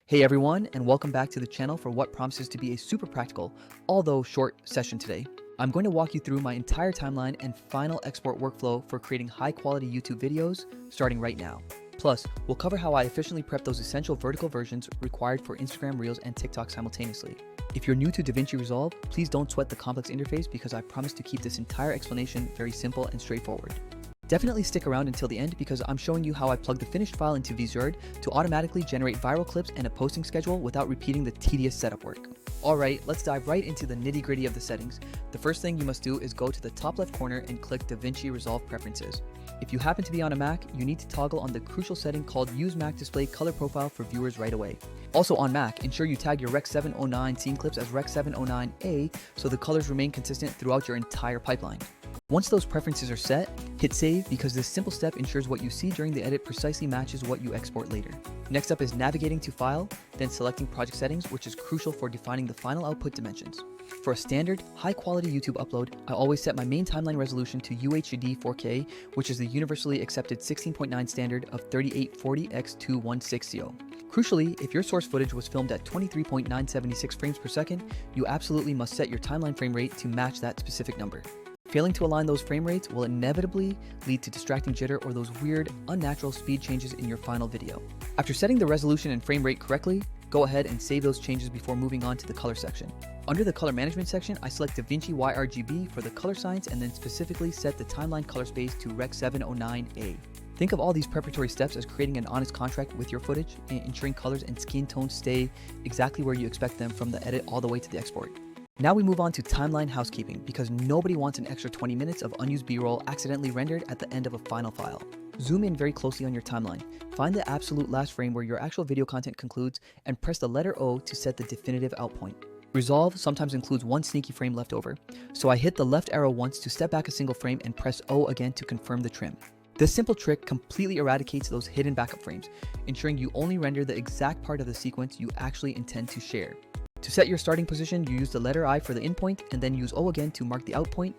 Hey everyone, and welcome back to the channel for what promises to be a super practical, although short session today. I'm going to walk you through my entire timeline and final export workflow for creating high quality YouTube videos starting right now. Plus, we'll cover how I efficiently prep those essential vertical versions required for Instagram Reels and TikTok simultaneously. If you're new to DaVinci Resolve, please don't sweat the complex interface because I promise to keep this entire explanation very simple and straightforward. Definitely stick around until the end because I'm showing you how I plug the finished file into Vizard to automatically generate viral clips and a posting schedule without repeating the tedious setup work. Alright, let's dive right into the nitty-gritty of the settings. The first thing you must do is go to the top left corner and click DaVinci Resolve Preferences. If you happen to be on a Mac, you need to toggle on the crucial setting called Use Mac Display Color Profile for viewers right away. Also on Mac, ensure you tag your Rec 709 scene clips as Rec 709A so the colors remain consistent throughout your entire pipeline. Once those preferences are set, hit save because this simple step ensures what you see during the edit precisely matches what you export later. Next up is navigating to File, then selecting Project Settings, which is crucial for defining the final output dimensions. For a standard, high-quality YouTube upload, I always set my main timeline resolution to UHD 4K, which is the universally accepted 16.9 standard of 3840x2160. Crucially, if your source footage was filmed at 23.976 frames per second, you absolutely must set your timeline frame rate to match that specific number. Failing to align those frame rates will inevitably lead to distracting jitter or those weird, unnatural speed changes in your final video. After setting the resolution and frame rate correctly, go ahead and save those changes before moving on to the color section. Under the color management section, I select DaVinci YRGB for the color science and then specifically set the timeline color space to Rec 709A. Think of all these preparatory steps as creating an honest contract with your footage and ensuring colors and skin tones stay exactly where you expect them from the edit all the way to the export. Now we move on to timeline housekeeping because nobody wants an extra 20 minutes of unused B-roll accidentally rendered at the end of a final file. Zoom in very closely on your timeline, find the absolute last frame where your actual video content concludes, and press the letter O to set the definitive out point. Resolve sometimes includes one sneaky frame left over, so I hit the left arrow once to step back a single frame and press O again to confirm the trim. This simple trick completely eradicates those hidden backup frames, ensuring you only render the exact part of the sequence you actually intend to share. To set your starting position, you use the letter I for the in point and then use O again to mark the out point,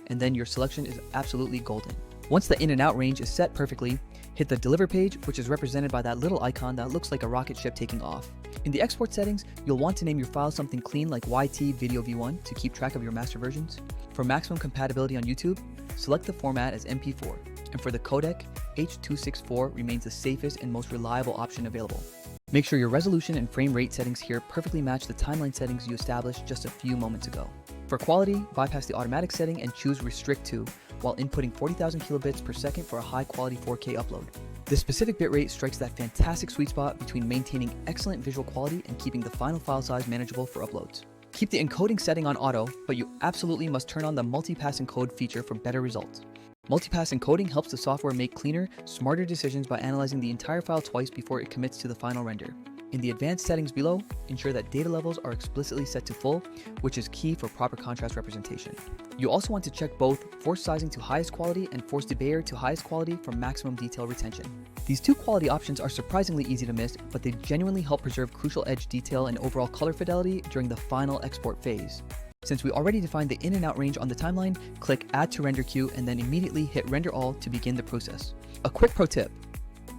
and then your selection is absolutely golden. Once the in and out range is set perfectly, hit the deliver page, which is represented by that little icon that looks like a rocket ship taking off. In the export settings, you'll want to name your file something clean like YT Video V1 to keep track of your master versions. For maximum compatibility on YouTube, select the format as MP4, and for the codec, H.264 remains the safest and most reliable option available. Make sure your resolution and frame rate settings here perfectly match the timeline settings you established just a few moments ago. For quality, bypass the automatic setting and choose Restrict to while inputting 40,000 kilobits per second for a high quality 4K upload. This specific bitrate strikes that fantastic sweet spot between maintaining excellent visual quality and keeping the final file size manageable for uploads. Keep the encoding setting on auto, but you absolutely must turn on the multipass encode feature for better results. Multipass encoding helps the software make cleaner, smarter decisions by analyzing the entire file twice before it commits to the final render. In the advanced settings below, ensure that data levels are explicitly set to full, which is key for proper contrast representation. You also want to check both force sizing to highest quality and force debayer to highest quality for maximum detail retention. These two quality options are surprisingly easy to miss, but they genuinely help preserve crucial edge detail and overall color fidelity during the final export phase. Since we already defined the in and out range on the timeline, click Add to Render Queue and then immediately hit Render All to begin the process. A quick pro tip: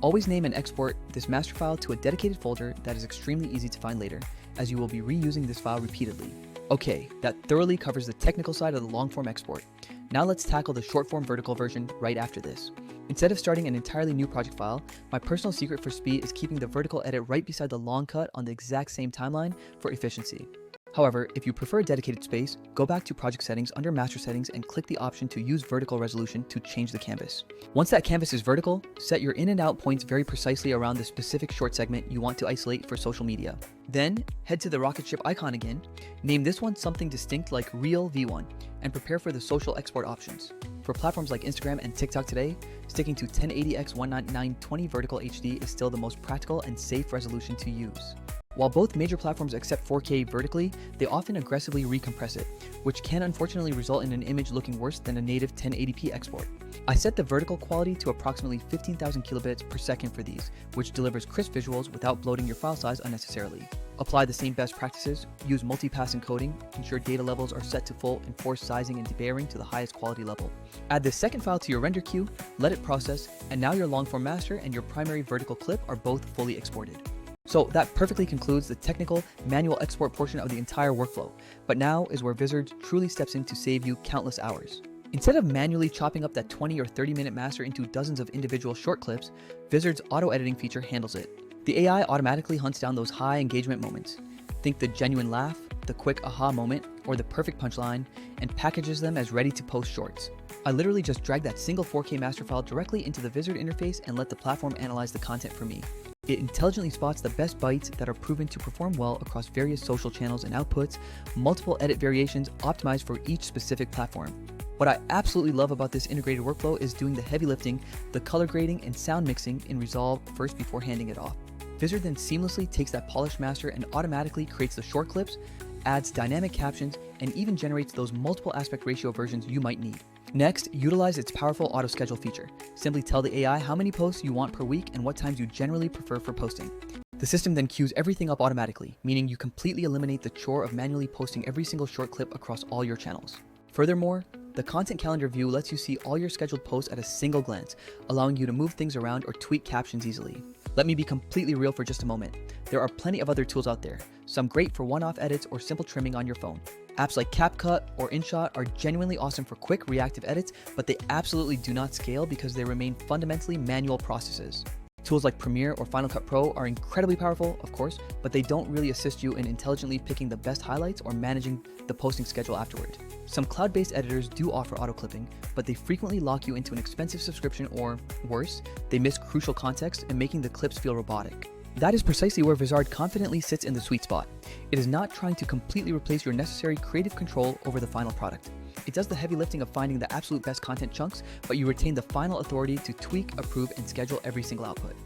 always name and export this master file to a dedicated folder that is extremely easy to find later, as you will be reusing this file repeatedly. Okay, that thoroughly covers the technical side of the long-form export. Now let's tackle the short-form vertical version right after this. Instead of starting an entirely new project file, my personal secret for speed is keeping the vertical edit right beside the long cut on the exact same timeline for efficiency. However, if you prefer a dedicated space, go back to Project Settings under Master Settings and click the option to use vertical resolution to change the canvas. Once that canvas is vertical, set your in and out points very precisely around the specific short segment you want to isolate for social media. Then, head to the rocket ship icon again, name this one something distinct like Reel V1, and prepare for the social export options. For platforms like Instagram and TikTok today, sticking to 1080x19920 vertical HD is still the most practical and safe resolution to use. While both major platforms accept 4K vertically, they often aggressively recompress it, which can unfortunately result in an image looking worse than a native 1080p export. I set the vertical quality to approximately 15,000 kilobits per second for these, which delivers crisp visuals without bloating your file size unnecessarily. Apply the same best practices, use multipass encoding, ensure data levels are set to full, and force sizing and debayering to the highest quality level. Add this second file to your render queue, let it process, and now your long-form master and your primary vertical clip are both fully exported. So that perfectly concludes the technical manual export portion of the entire workflow, but now is where Vizard truly steps in to save you countless hours. Instead of manually chopping up that 20 or 30-minute master into dozens of individual short clips, Vizard's auto-editing feature handles it. The AI automatically hunts down those high engagement moments. Think the genuine laugh, the quick aha moment, or the perfect punchline, and packages them as ready-to-post shorts. I literally just drag that single 4K master file directly into the Vizard interface and let the platform analyze the content for me. It intelligently spots the best bites that are proven to perform well across various social channels and outputs, multiple edit variations optimized for each specific platform. What I absolutely love about this integrated workflow is doing the heavy lifting, the color grading, and sound mixing in Resolve first before handing it off. Vizard then seamlessly takes that polished master and automatically creates the short clips, adds dynamic captions, and even generates those multiple aspect ratio versions you might need. Next, utilize its powerful auto schedule feature. Simply tell the AI how many posts you want per week and what times you generally prefer for posting. The system then queues everything up automatically, meaning you completely eliminate the chore of manually posting every single short clip across all your channels. Furthermore, the content calendar view lets you see all your scheduled posts at a single glance, allowing you to move things around or tweak captions easily. Let me be completely real for just a moment. There are plenty of other tools out there, some great for one-off edits or simple trimming on your phone. Apps like CapCut or InShot are genuinely awesome for quick reactive edits, but they absolutely do not scale because they remain fundamentally manual processes. Tools like Premiere or Final Cut Pro are incredibly powerful, of course, but they don't really assist you in intelligently picking the best highlights or managing the posting schedule afterward. Some cloud-based editors do offer auto-clipping, but they frequently lock you into an expensive subscription or, worse, they miss crucial context and making the clips feel robotic. That is precisely where Vizard confidently sits in the sweet spot. It is not trying to completely replace your necessary creative control over the final product. It does the heavy lifting of finding the absolute best content chunks, but you retain the final authority to tweak, approve, and schedule every single output.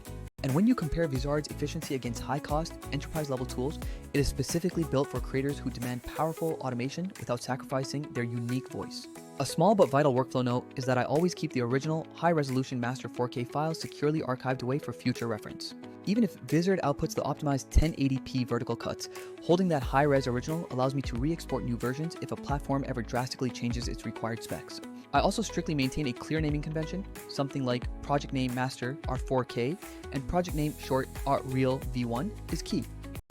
And when you compare Vizard's efficiency against high-cost, enterprise-level tools, it is specifically built for creators who demand powerful automation without sacrificing their unique voice. A small but vital workflow note is that I always keep the original, high-resolution master 4K files securely archived away for future reference. Even if Vizard outputs the optimized 1080p vertical cuts, holding that high-res original allows me to re-export new versions if a platform ever drastically changes its required specs. I also strictly maintain a clear naming convention, something like project name master R4K and project name short Real V1 is key.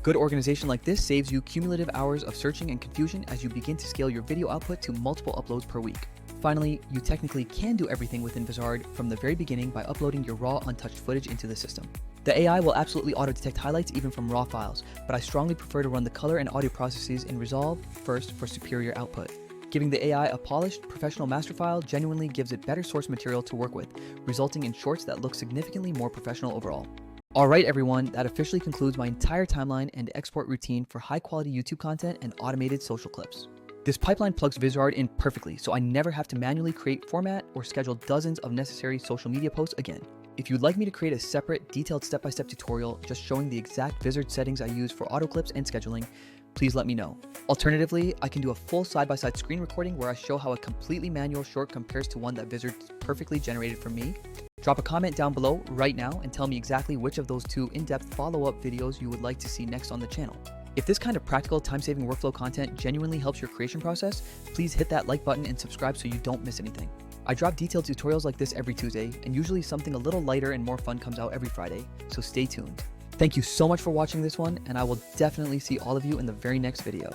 Good organization like this saves you cumulative hours of searching and confusion as you begin to scale your video output to multiple uploads per week. Finally, you technically can do everything within Vizard from the very beginning by uploading your raw, untouched footage into the system. The AI will absolutely auto-detect highlights even from raw files, but I strongly prefer to run the color and audio processes in Resolve first for superior output. Giving the AI a polished, professional master file genuinely gives it better source material to work with, resulting in shorts that look significantly more professional overall. Alright everyone, that officially concludes my entire timeline and export routine for high-quality YouTube content and automated social clips. This pipeline plugs Vizard in perfectly, so I never have to manually create, format, or schedule dozens of necessary social media posts again. If you'd like me to create a separate, detailed step-by-step tutorial just showing the exact Vizard settings I use for auto clips and scheduling, please let me know. Alternatively, I can do a full side-by-side screen recording where I show how a completely manual short compares to one that Vizard perfectly generated for me. Drop a comment down below right now and tell me exactly which of those two in-depth follow-up videos you would like to see next on the channel. If this kind of practical, time-saving workflow content genuinely helps your creation process, please hit that like button and subscribe so you don't miss anything. I drop detailed tutorials like this every Tuesday, and usually something a little lighter and more fun comes out every Friday, so stay tuned. Thank you so much for watching this one, and I will definitely see all of you in the very next video.